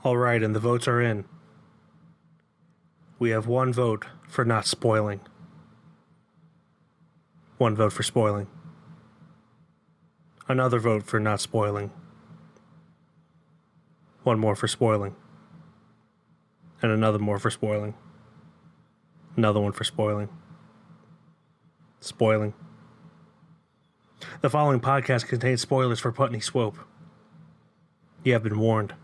All right, and the votes are in. We have one vote for not spoiling. One vote for spoiling. Another vote for not spoiling. One more for spoiling. And another more for spoiling. Another one for spoiling. Spoiling. The following podcast contains spoilers for Putney Swope. You have been warned.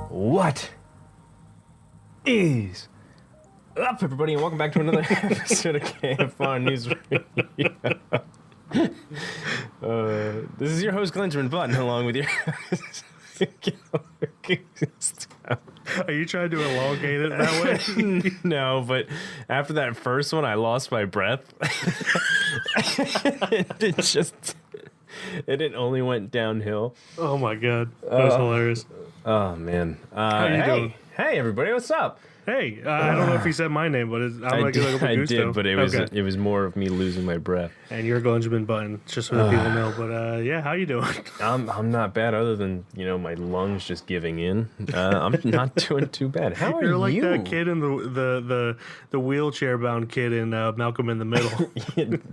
What is up, everybody, and welcome back to another episode of KFR News Radio. This is your host, Glenjamin Button, along with your Are you trying to elongate it that way? No, but after that first one, I lost my breath. It only went downhill. Oh my god, that was hilarious. Oh man! How you doing? Hey, everybody, what's up? Hey, I don't know if you said my name, but I did, but it was more of me losing my breath. And you're Glenjamin Button, just so that people know. But yeah, how you doing? I'm not bad, other than my lungs just giving in. I'm not doing too bad. How are you? You're like that kid in the wheelchair bound kid in Malcolm in the Middle.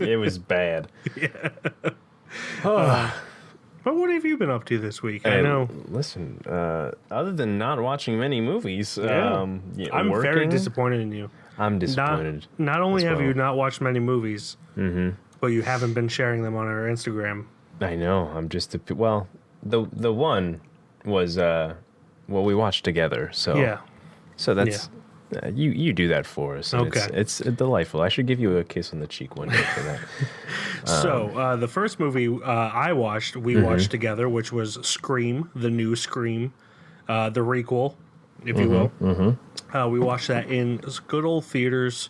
It was bad. Yeah. But what have you been up to this week? I know. Listen, other than not watching many movies, I'm working, very disappointed in you. I'm disappointed. Not only have you not watched many movies, but you haven't been sharing them on our Instagram. I know. I'm just the one was we watched together. So yeah. So that's you do that for us. Okay. It's delightful. I should give you a kiss on the cheek one day for that. So the first movie we watched together, which was Scream, the new Scream, the requel, if you will. We watched that in good old theaters.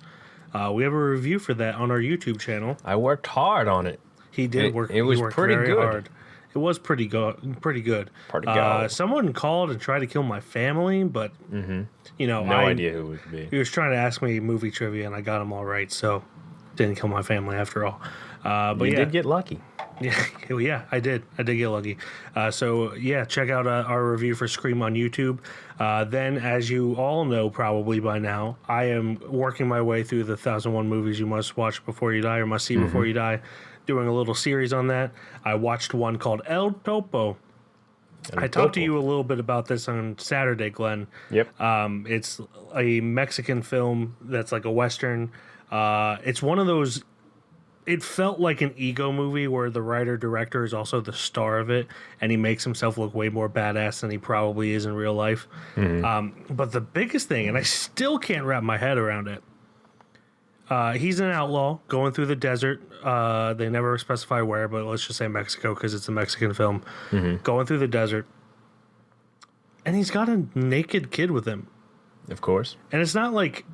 We have a review for that on our YouTube channel. I worked hard on it. He did work. It was pretty good. Hard. It was pretty good. Pretty good. Someone called and tried to kill my family, but no idea who it would be. He was trying to ask me movie trivia, and I got him all right. So didn't kill my family after all. But you did get lucky. Yeah, I did. I did get lucky. So check out our review for Scream on YouTube. Then, as you all know probably by now, I am working my way through the 1001 movies you must watch before you die or must see before you die. Doing a little series on that. I watched one called El Topo. I talked to you a little bit about this on Saturday, Glenn. Yep. It's a Mexican film that's like a Western. It's one of those. It felt like an ego movie where the writer-director is also the star of it, and he makes himself look way more badass than he probably is in real life. But the biggest thing, and I still can't wrap my head around it, he's an outlaw going through the desert. They never specify where, but let's just say Mexico because it's a Mexican film. Going through the desert. And he's got a naked kid with him. Of course. And it's not like...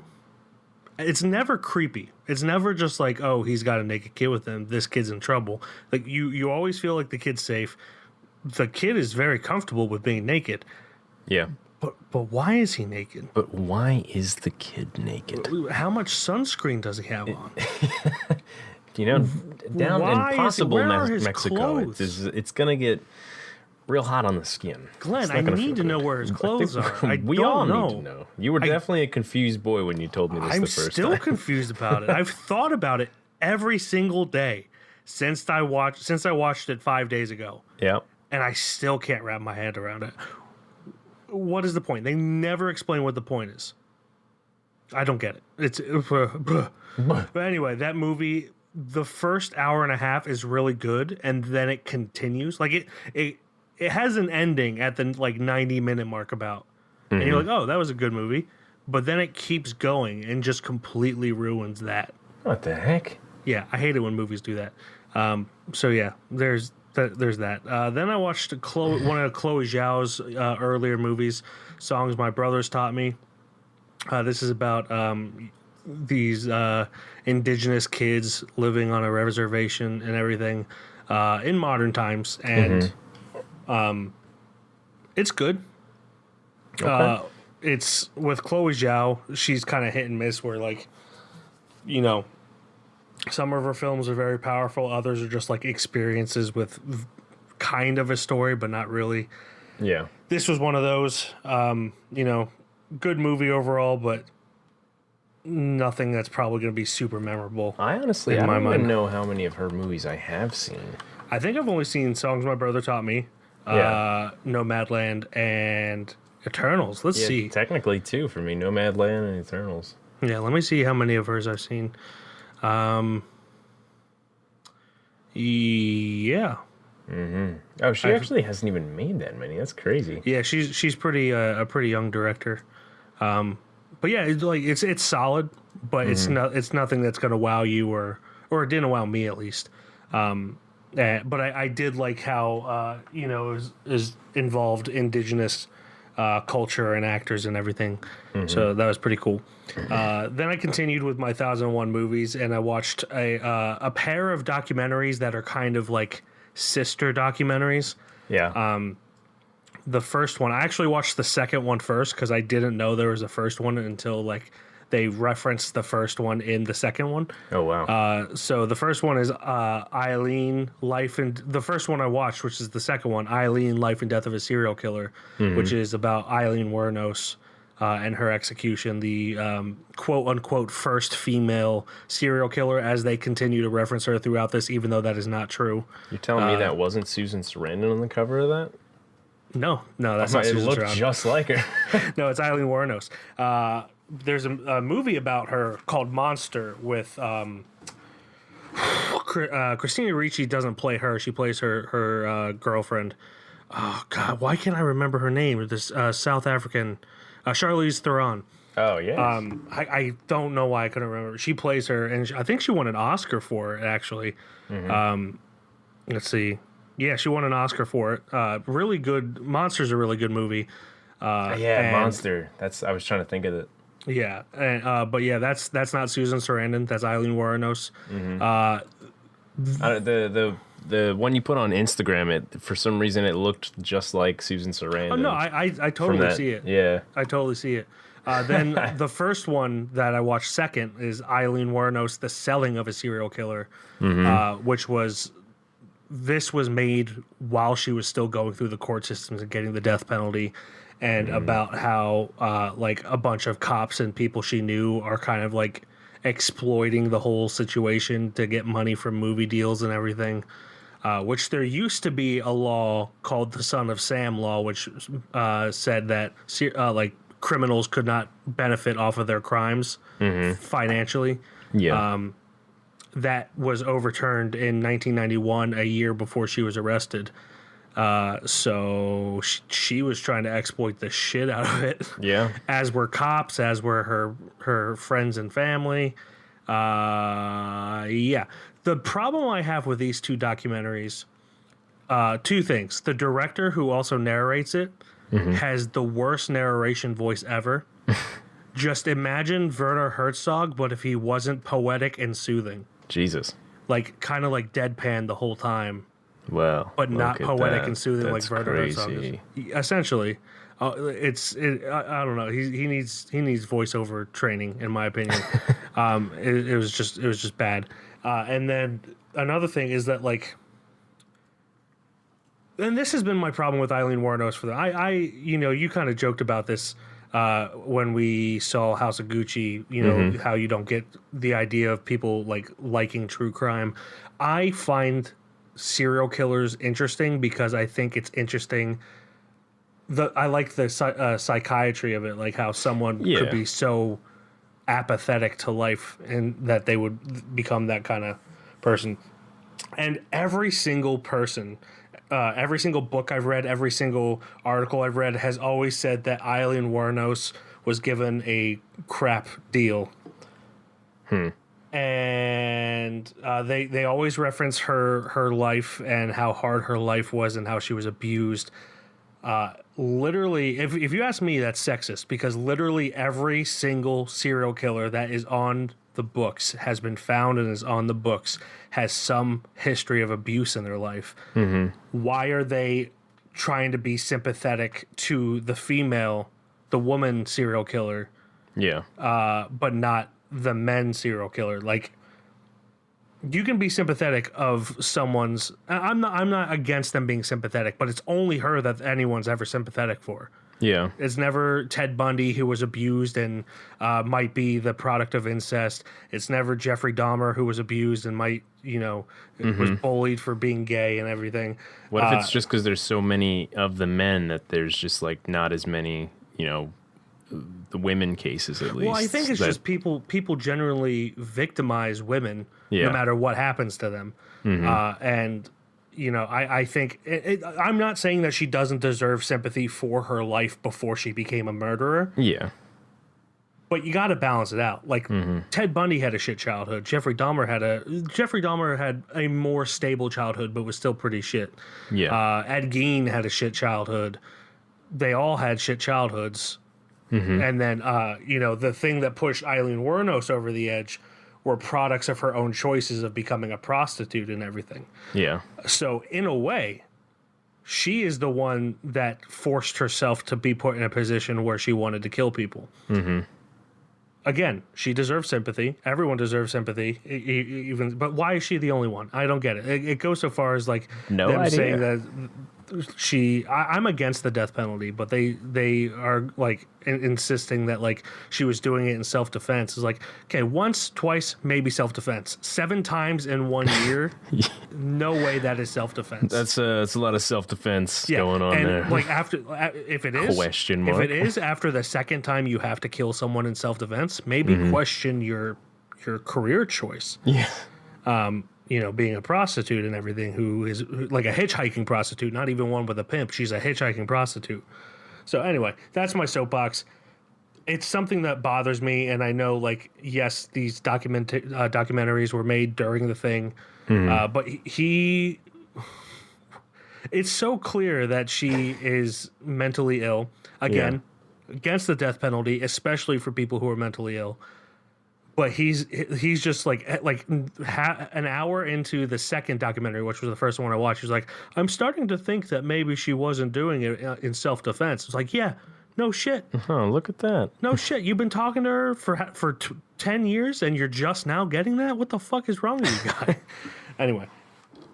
It's never creepy. It's never just like, oh, he's got a naked kid with him. This kid's in trouble. Like you always feel like the kid's safe. The kid is very comfortable with being naked. Yeah. But why is he naked? But why is the kid naked? How much sunscreen does he have on? Down in possible Mexico, clothes? it's gonna get real hot on the skin. Glenn, I need to know where his clothes are. We all need to know. You were definitely a confused boy when you told me this the first time. I'm still confused about it. I've thought about it every single day since I watched it 5 days ago. Yeah. And I still can't wrap my head around it. What is the point? They never explain what the point is. I don't get it. It's but anyway, that movie, the first hour and a half is really good, and then it continues. Like it has an ending at the 90-minute mark about. And you're like, oh, that was a good movie. But then it keeps going and just completely ruins that. What the heck? Yeah, I hate it when movies do that. So yeah, there's that. Then I watched one of Chloe Zhao's earlier movies, Songs My Brothers Taught Me. This is about these indigenous kids living on a reservation and everything. in modern times, and it's good. Okay. It's with Chloe Zhao. She's kind of hit and miss. Where like, you know, some of her films are very powerful. Others are just like experiences with kind of a story, but not really. Yeah. This was one of those. You know, good movie overall, but nothing that's probably going to be super memorable. I honestly, I don't even know how many of her movies I have seen. I think I've only seen Songs My Brother Taught Me, Nomadland, and Eternals. Let's see. Technically, two for me: Nomadland and Eternals. Yeah, let me see how many of hers I've seen. Yeah. Oh, she actually hasn't even made that many. That's crazy. Yeah, she's pretty a pretty young director. But yeah, it's solid, but it's nothing that's gonna wow you or it didn't wow me at least. But I did like how you know is involved indigenous culture and actors and everything. So that was pretty cool. Then I continued with my 1001 movies, and I watched a pair of documentaries that are kind of like sister documentaries. Yeah. The first one, I actually watched the second one first because I didn't know there was a first one until like they referenced the first one in the second one. Oh wow. So the first one is Eileen, the first one I watched, which is the second one, Eileen, Life and Death of a Serial Killer, which is about Eileen Wuornos and her execution, the quote unquote first female serial killer, as they continue to reference her throughout this, even though that is not true. You're telling me that wasn't Susan Sarandon on the cover of that? No, that's not Susan It looked Sarandon. just like her. No, it's Eileen Wuornos. There's a movie about her called Monster with Christina Ricci doesn't play her. She plays her girlfriend. Oh, God, why can't I remember her name? This South African, Charlize Theron. Oh, yeah. I don't know why I couldn't remember. She plays her, and I think she won an Oscar for it, actually. Let's see. Yeah, she won an Oscar for it. Really good. Monster's a really good movie. Monster. I was trying to think of it. Yeah, and but yeah, that's not Susan Sarandon. That's Eileen Wuornos. The one you put on Instagram, it for some reason it looked just like Susan Sarandon. Oh no, I totally see it. Yeah, I totally see it. Then the first one that I watched second is Eileen Wuornos, The Selling of a Serial Killer, which was made while she was still going through the court systems and getting the death penalty, and about how like a bunch of cops and people she knew are kind of like exploiting the whole situation to get money from movie deals and everything. Which there used to be a law called the Son of Sam law, which said that like criminals could not benefit off of their crimes financially. yeah. That was overturned in 1991, a year before she was arrested. So she was trying to exploit the shit out of it. Yeah. As were cops, as were her friends and family. Yeah. The problem I have with these two documentaries, two things. The director, who also narrates it, has the worst narration voice ever. Just imagine Werner Herzog, but if he wasn't poetic and soothing. Jesus. Like, kind of like deadpan the whole time. Well, But not poetic and soothing That's like Werner crazy. Herzog is. Essentially. I don't know. He needs voiceover training, in my opinion. It was just bad. And then another thing is that, like, and this has been my problem with Eileen Wuornos for you kind of joked about this when we saw House of Gucci, how you don't get the idea of people like liking true crime. I find serial killers interesting because I think it's interesting. I like the psychiatry of it, like how someone could be so apathetic to life and that they would become that kind of person. And every single person, every single book I've read, every single article I've read has always said that Eileen Wuornos was given a crap deal. And they always reference her life and how hard her life was and how she was abused. literally, if you ask me, that's sexist because literally every single serial killer that is on the books has been found and is on the books has some history of abuse in their life. Why are they trying to be sympathetic to the woman serial killer, Yeah. but not the men serial killer? Like, you can be sympathetic of someone's. I'm not against them being sympathetic, but it's only her that anyone's ever sympathetic for. Yeah. It's never Ted Bundy, who was abused and might be the product of incest. It's never Jeffrey Dahmer, who was abused and might, was bullied for being gay and everything. What if it's just because there's so many of the men that there's just like not as many, the women cases at least? Well, I think it's just people generally victimize women no matter what happens to them. And, I think I'm not saying that she doesn't deserve sympathy for her life before she became a murderer. Yeah. But you got to balance it out. Like Ted Bundy had a shit childhood. Jeffrey Dahmer had a more stable childhood, but was still pretty shit. Yeah. Ed Gein had a shit childhood. They all had shit childhoods. And then, the thing that pushed Eileen Wuornos over the edge were products of her own choices of becoming a prostitute and everything. Yeah. So in a way, she is the one that forced herself to be put in a position where she wanted to kill people. Again, she deserves sympathy. Everyone deserves sympathy. But why is she the only one? I don't get it. It goes so far as like them saying that I'm against the death penalty, but they are like insisting that like she was doing it in self-defense. It's like, okay, once, twice, maybe self-defense. 7 times in 1 year, no way that is self-defense. That's a lot of self-defense going on and there. Like if it is Question mark. if it is after the second time you have to kill someone in self-defense, maybe question your career choice. Yeah. Being a prostitute and everything, who is like a hitchhiking prostitute, not even one with a pimp. She's a hitchhiking prostitute. So anyway, that's my soapbox. It's something that bothers me, and I know, like, yes, these documentaries were made during the thing, but it's so clear that she is mentally ill. Again, against the death penalty, especially for people who are mentally ill. But he's just like an hour into the second documentary, which was the first one I watched. He's like, I'm starting to think that maybe she wasn't doing it in self-defense. It's like, yeah, no shit. Oh, look at that. No shit. You've been talking to her for 10 years and you're just now getting that? What the fuck is wrong with you, guy? Anyway.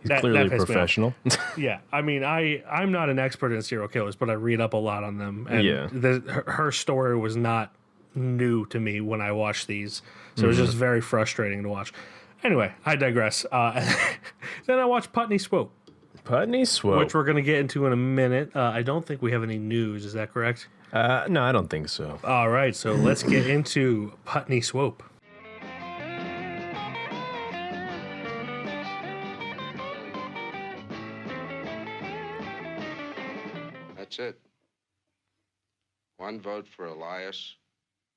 He's clearly professional. Yeah. I mean, I'm not an expert in serial killers, but I read up a lot on them. And her story was not new to me when I watched these. So it was just very frustrating to watch. Anyway, I digress. Then I watched Putney Swope. Putney Swope. Which we're going to get into in a minute. I don't think we have any news. Is that correct? No, I don't think so. All right, so let's get into Putney Swope. That's it. 1 vote for Elias,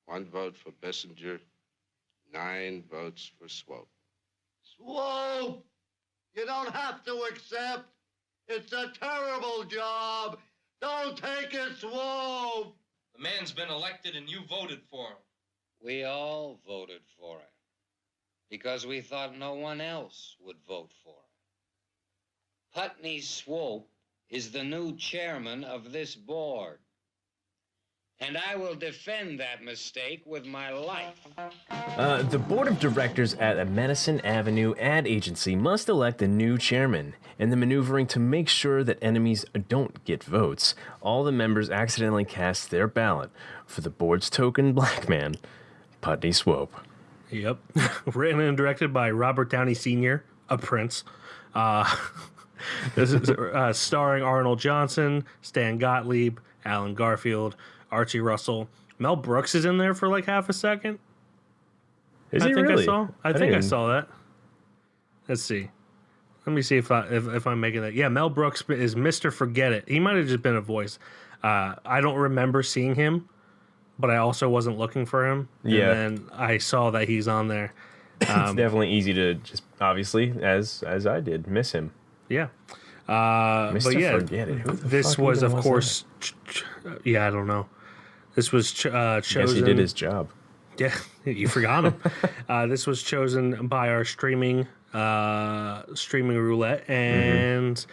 1 vote for Bissinger, 9 votes for Swope. Swope! You don't have to accept. It's a terrible job. Don't take it, Swope! The man's been elected and you voted for him. We all voted for him because we thought no one else would vote for him. Putney Swope is the new chairman of this board. And I will defend that mistake with my life. The board of directors at a Madison Avenue ad agency must elect a new chairman. In the maneuvering to make sure that enemies don't get votes, all the members accidentally cast their ballot for the board's token black man, Putney Swope. Yep. Written and directed by Robert Downey Sr., a prince. This is starring Arnold Johnson, Stan Gottlieb, Alan Garfield, Archie Russell. Mel Brooks is in there for like half a second. Is he really? I think I saw that. Let's see. Let me see if I'm making that. Yeah, Mel Brooks is Mr. Forget It. He might have just been a voice. I don't remember seeing him, but I also wasn't looking for him. Yeah. And then I saw that he's on there. It's definitely easy to just, obviously, as I did, miss him. Yeah. But yeah, Forget It. Who the this fuck was, even of course, I don't know. This was chosen. Guess he did his job. Yeah, you forgot him. This was chosen by our streaming roulette, and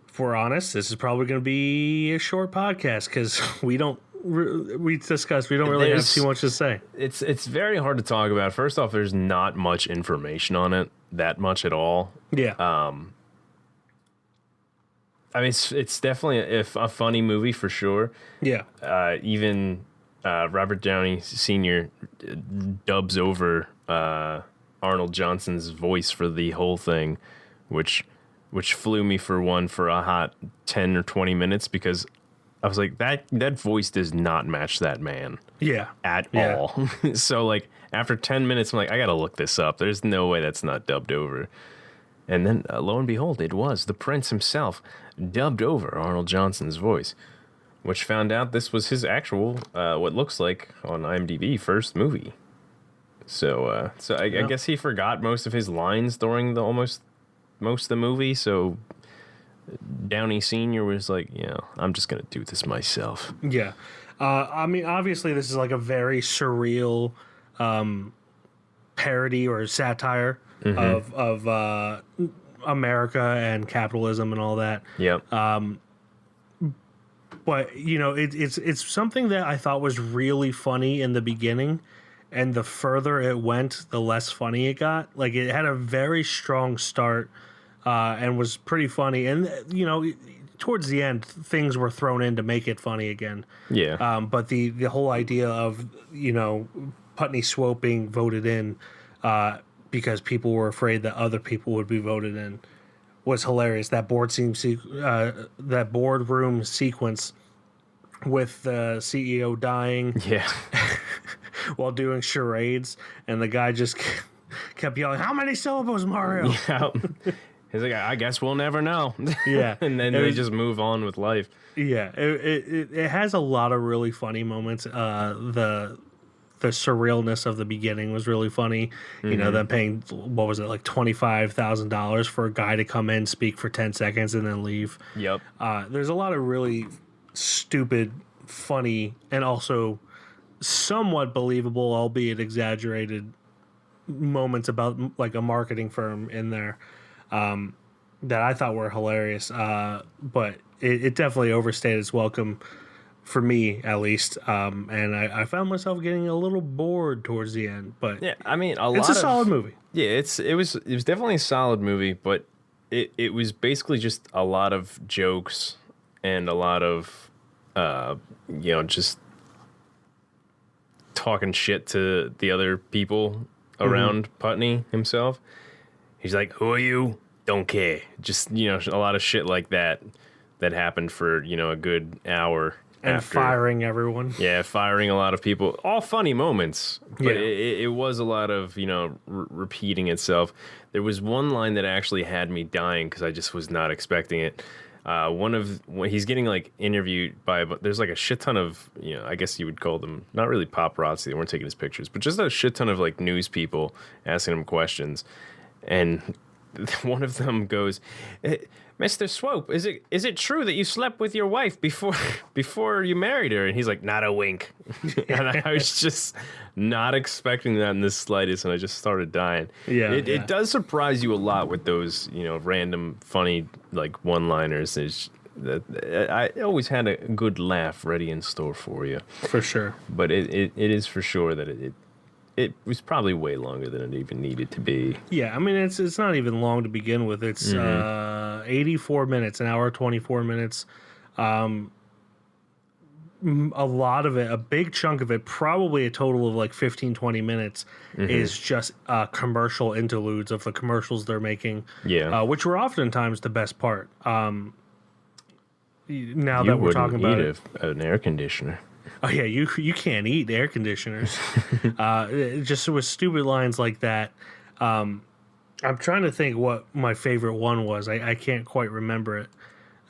if we're honest, this is probably going to be a short podcast because we don't really have too much to say. It's very hard to talk about. First off, there's not much information on it, that much at all. Yeah. I mean, it's definitely a funny movie for sure. Yeah. Even Robert Downey Sr. Dubs over Arnold Johnson's voice for the whole thing, which flew me for a hot 10 or 20 minutes because I was like, that voice does not match that man. Yeah. At all. So like after 10 minutes, I'm like, I gotta look this up. There's no way that's not dubbed over. And then lo and behold, it was the Prince himself dubbed over Arnold Johnson's voice, which found out this was his actual, what looks like on IMDb, first movie. So I guess he forgot most of his lines during most of the movie. So Downey Sr. was like, I'm just going to do this myself. Yeah. I mean, obviously, this is like a very surreal parody or satire of America and capitalism and all that. Yep. But, it's something that I thought was really funny in the beginning. And the further it went, the less funny it got. Like, it had a very strong start and was pretty funny. And, towards the end, things were thrown in to make it funny again. Yeah. But the whole idea of, Putney Swope being voted in because people were afraid that other people would be voted in was hilarious. That that boardroom sequence with the CEO dying. Yeah. While doing charades, and the guy just kept yelling, "How many syllables, Mario?" Yeah. He's like, I guess we'll never know. Yeah. And then they just move on with life. Yeah. It has a lot of really funny moments. The surrealness of the beginning was really funny. Them paying, what was it, like $25,000 for a guy to come in, speak for 10 seconds, and then leave. Yep. There's a lot of really stupid, funny, and also somewhat believable, albeit exaggerated, moments about like a marketing firm in there that I thought were hilarious. But it definitely overstayed its welcome for me, at least. And I found myself getting a little bored towards the end. But yeah, I mean, it's a solid movie. Yeah, it was definitely a solid movie, but it was basically just a lot of jokes and a lot of just talking shit to the other people around Putney himself. He's like, "Who are you? Don't care." Just, a lot of shit like that happened for, a good hour. And after. Firing everyone. Yeah, firing a lot of people. All funny moments. But Yeah. it was a lot of, repeating itself. There was one line that actually had me dying because I just was not expecting it. When he's getting like interviewed by, there's like a shit ton of, I guess you would call them not really paparazzi. They weren't taking his pictures, but just a shit ton of like news people asking him questions. And one of them goes, "Mr. Swope, is it true that you slept with your wife before you married her?" And he's like, "Not a wink." And I was just not expecting that in the slightest, and I just started dying. Yeah, It does surprise you a lot with those, random funny like one-liners. I always had a good laugh ready in store for you. For sure. But it is for sure that it was probably way longer than it even needed to be. Yeah, I mean, it's not even long to begin with. It's 84 minutes, an hour, 24 minutes. A lot of it, a big chunk of it, probably a total of like 15, 20 minutes, is just commercial interludes of the commercials they're making. Yeah. Which were oftentimes the best part. Now You that we're talking about it. An air conditioner. Oh yeah, you can't eat air conditioners. Just with stupid lines like that. I'm trying to think what my favorite one was. I can't quite remember it.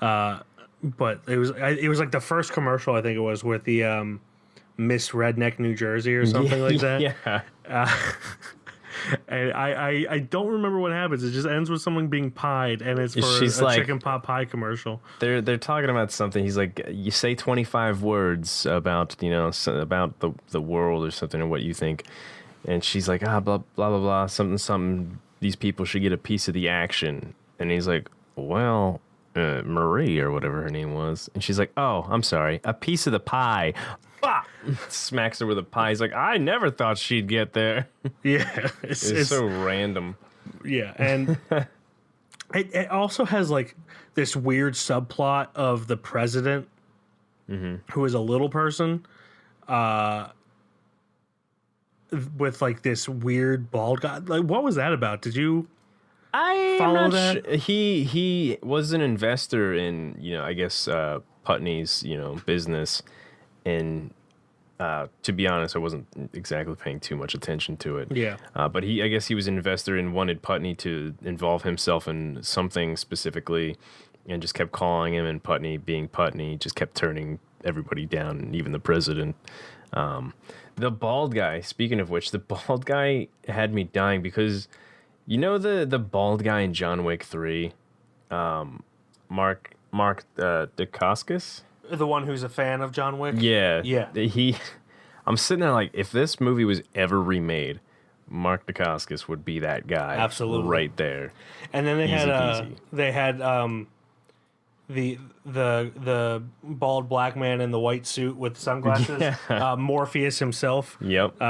But it was like the first commercial, I think it was, with the Miss Redneck New Jersey or something like that. Yeah. And I don't remember what happens. It just ends with someone being pied, and it's for She's a like- chicken pot pie commercial. They're talking about something. He's like, you say 25 words about about the world or something or what you think, and she's like, blah blah blah blah something. These people should get a piece of the action, and he's like, well, Marie or whatever her name was, and she's like, oh, I'm sorry, a piece of the pie. Bah! Smacks her with a pie. He's like, I never thought she'd get there. Yeah, It's so random. Yeah, and it also has like this weird subplot of the president, who is a little person, with like this weird bald guy. Like, what was that about? Did you follow that? He was an investor in, I guess Putney's, business, and to be honest, I wasn't exactly paying too much attention to it. Yeah. But I guess he was an investor and wanted Putney to involve himself in something specifically, and just kept calling him, and Putney, being Putney, just kept turning everybody down, and even the president. The bald guy, speaking of which, the bald guy had me dying because, the bald guy in John Wick 3, Mark Dacascos? The one who's a fan of John Wick? Yeah. Yeah. I'm sitting there like, if this movie was ever remade, Mark Dacascos would be that guy. Absolutely. Right there. And then they Easy had the bald black man in the white suit with sunglasses, Morpheus himself. Yep.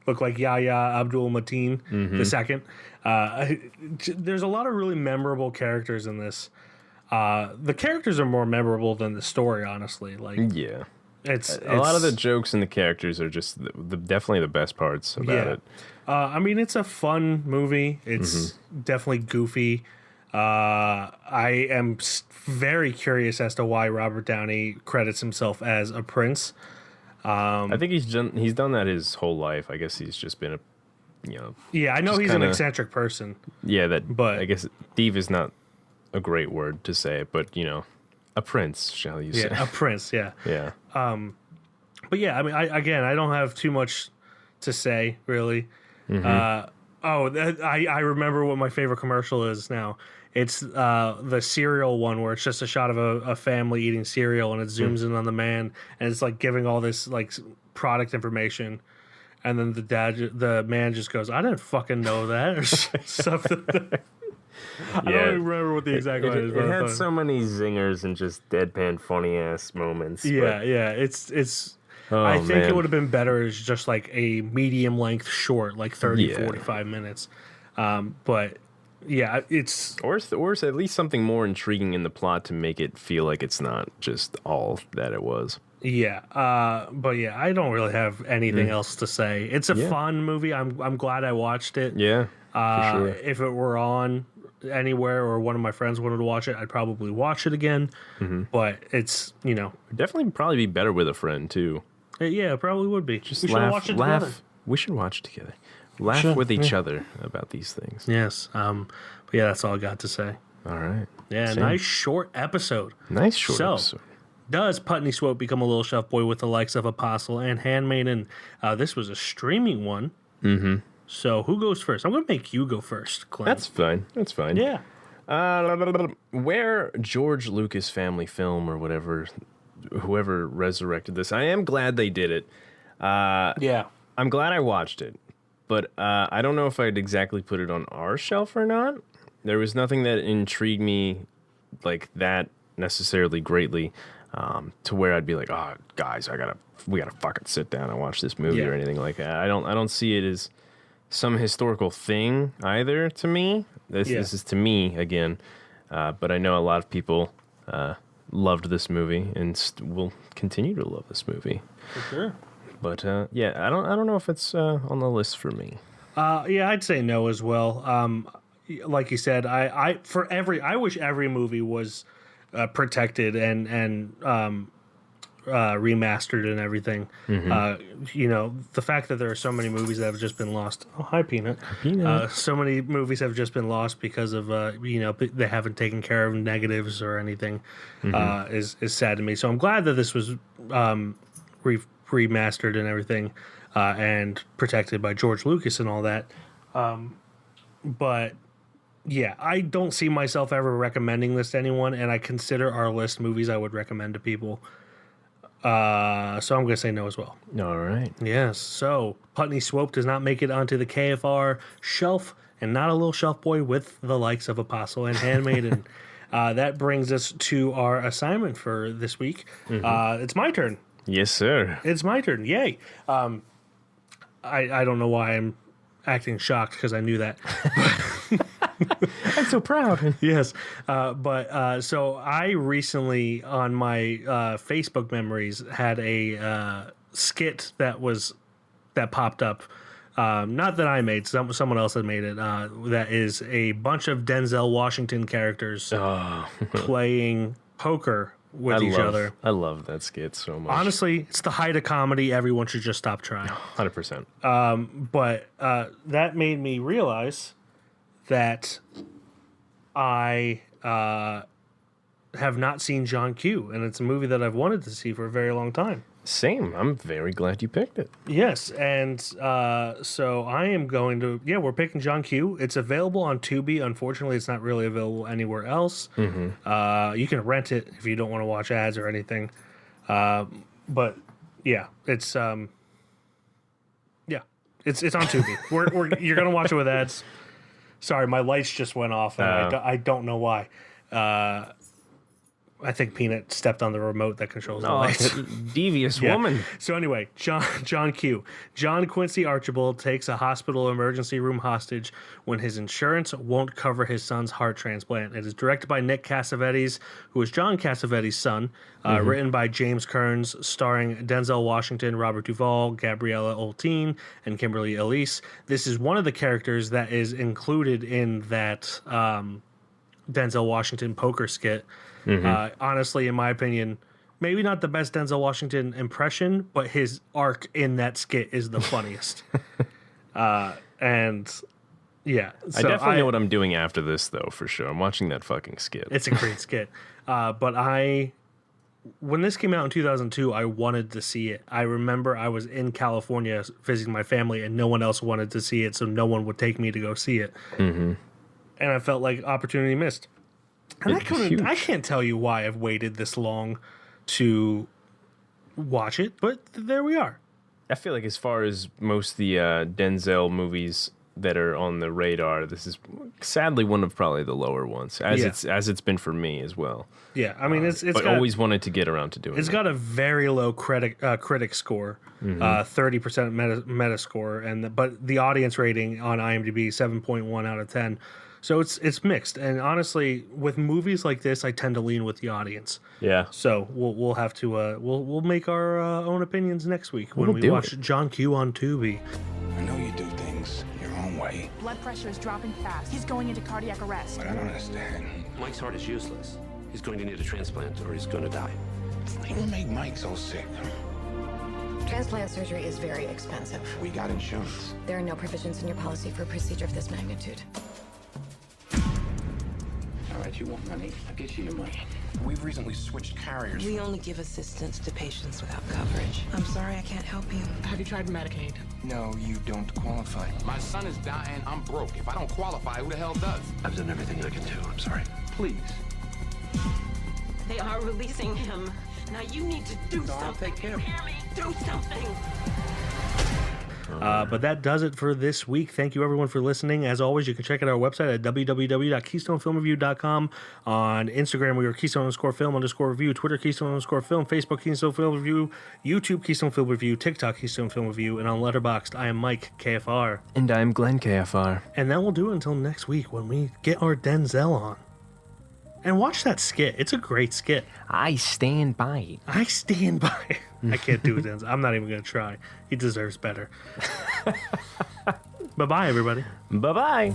Looked like Yahya Abdul Mateen the second. There's a lot of really memorable characters in this. The characters are more memorable than the story, honestly. Like, yeah. it's A lot of the jokes and the characters are just definitely the best parts about it. I mean, it's a fun movie. It's definitely goofy. I am very curious as to why Robert Downey credits himself as a prince. I think he's done that his whole life. I guess he's just been Yeah, I know he's an kinda- eccentric person. Yeah, But- I guess thief is not a great word to say, but a prince, shall you say? Yeah, a prince. Yeah. Yeah. But yeah, I mean, I don't have too much to say really. I remember what my favorite commercial is now. It's the cereal one where it's just a shot of a family eating cereal, and it zooms in on the man, and it's like giving all this like product information, and then the man just goes, "I didn't fucking know that," or something. I don't even remember what the exact line is. It had so many zingers and just deadpan funny ass moments. Yeah, but- it's. Oh, I think man. it would have been better as just like a medium length short, like 30, 45 minutes. But yeah, it's Or at least something more intriguing in the plot to make it feel like it's not just all that it was. yeah. But yeah, I don't really have anything else to say. It's a fun movie. I'm glad I watched it. Yeah, for sure. If it were on anywhere or one of my friends wanted to watch it, I'd probably watch it again. But it's Definitely probably be better with a friend too. yeah, it probably would be. Just we should watch it together. We should watch it together. Laugh with each other about these things. Yes. But yeah, that's all I got to say. All right. Yeah, Same. nice short episode. Nice short So, episode. Does Putney Swope become a little chef boy with the likes of Apostle and Handmaiden? This was a streaming one. So who goes first? I'm going to make you go first, Clint. That's fine. That's fine. yeah. Where George Lucas family film or whatever, whoever resurrected this, I am glad they did it. Yeah. I'm glad I watched it, but I don't know if I'd exactly put it on our shelf or not. There was nothing that intrigued me like that necessarily greatly, to where I'd be like, oh, guys, we gotta fucking sit down and watch this movie or anything like that. I don't see it as some historical thing either to me. This is to me again, but I know a lot of people loved this movie and will continue to love this movie. For sure. But yeah, I don't know if it's on the list for me. Yeah, I'd say no as well. Like you said, I wish every movie was protected and remastered and everything. The fact that there are so many movies that have just been lost. Oh, hi, Peanut. So many movies have just been lost because of they haven't taken care of negatives or anything. Is sad to me. So I'm glad that this was remastered and everything, and protected by George Lucas and all that. But yeah, I don't see myself ever recommending this to anyone, and I consider our list movies I would recommend to people. So I'm going to say no as well. All right. Yes. So Putney Swope does not make it onto the KFR shelf, and not a little shelf boy with the likes of Apostle and Handmaiden. That brings us to our assignment for this week. It's my turn. Yes, sir. It's my turn. Yay. I don't know why I'm acting shocked because I knew that. I'm so proud. Yes. So I recently on my Facebook memories had a skit that popped up. Not that I made, someone else had made it. That is a bunch of Denzel Washington characters playing poker with each other. I love that skit so much. Honestly, it's the height of comedy. Everyone should just stop trying. 100%. But that made me realize that I have not seen John Q, and it's a movie that I've wanted to see for a very long time. Same. I'm very glad you picked it. Yes, and so I am going to... Yeah, we're picking John Q. It's available on Tubi. Unfortunately, it's not really available anywhere else. You can rent it if you don't want to watch ads or anything. But yeah, it's... it's on Tubi. You're going to watch it with ads. Sorry, my lights just went off, and I don't know why. I think Peanut stepped on the remote that controls the lights. Devious woman. So anyway, John Q. John Quincy Archibald takes a hospital emergency room hostage when his insurance won't cover his son's heart transplant. It is directed by Nick Cassavetes, who is John Cassavetes' son. Written by James Kearns, starring Denzel Washington, Robert Duvall, Gabriella Olteen, and Kimberly Elise. This is one of the characters that is included in that Denzel Washington poker skit. Honestly, in my opinion, maybe not the best Denzel Washington impression, but his arc in that skit is the funniest. And yeah, so I definitely know what I'm doing after this, though, for sure. I'm watching that fucking skit. It's a great skit. But when this came out in 2002, I wanted to see it. I remember I was in California visiting my family, and no one else wanted to see it, so no one would take me to go see it. And I felt like opportunity missed. And I can't tell you why I've waited this long to watch it, but there we are. I feel like as far as most of the Denzel movies that are on the radar, this is sadly one of probably the lower ones, as it's been for me as well. Yeah, I mean, it's but always wanted to get around to doing it. It's got a very low critic score, 30% Metascore, but the audience rating on IMDb 7.1 out of 10. So it's mixed, and honestly, with movies like this, I tend to lean with the audience. Yeah. So we'll have to we'll make our own opinions next week when we watch John Q on Tubi. I know you do things your own way. Blood pressure is dropping fast. He's going into cardiac arrest. But I don't understand. Mike's heart is useless. He's going to need a transplant or he's going to die. What made Mike so sick? Transplant surgery is very expensive. We got insurance. There are no provisions in your policy for a procedure of this magnitude. All right, you want money? I'll get you your money. We've recently switched carriers. We only give assistance to patients without coverage. I'm sorry I can't help you. Have you tried Medicaid? No, you don't qualify. My son is dying. I'm broke. If I don't qualify, who the hell does? I've done everything I can do. I'm sorry. Please. They are releasing him. Now you need to do something. I'll take care of him. Hear me? Do something. But that does it for this week. Thank you, everyone, for listening. As always, you can check out our website at www.keystonefilmreview.com. On Instagram, we are Keystone_Film_Review. Twitter, Keystone_Film. Facebook, Keystone Film Review. YouTube, Keystone Film Review. TikTok, Keystone Film Review. And on Letterboxd, I am Mike, KFR. And I'm Glenn, KFR. And that will do it until next week when we get our Denzel on. And watch that skit. It's a great skit. I stand by it. I stand by it. I can't do it, Denzel. I'm not even going to try. He deserves better. Bye-bye, everybody. Bye-bye.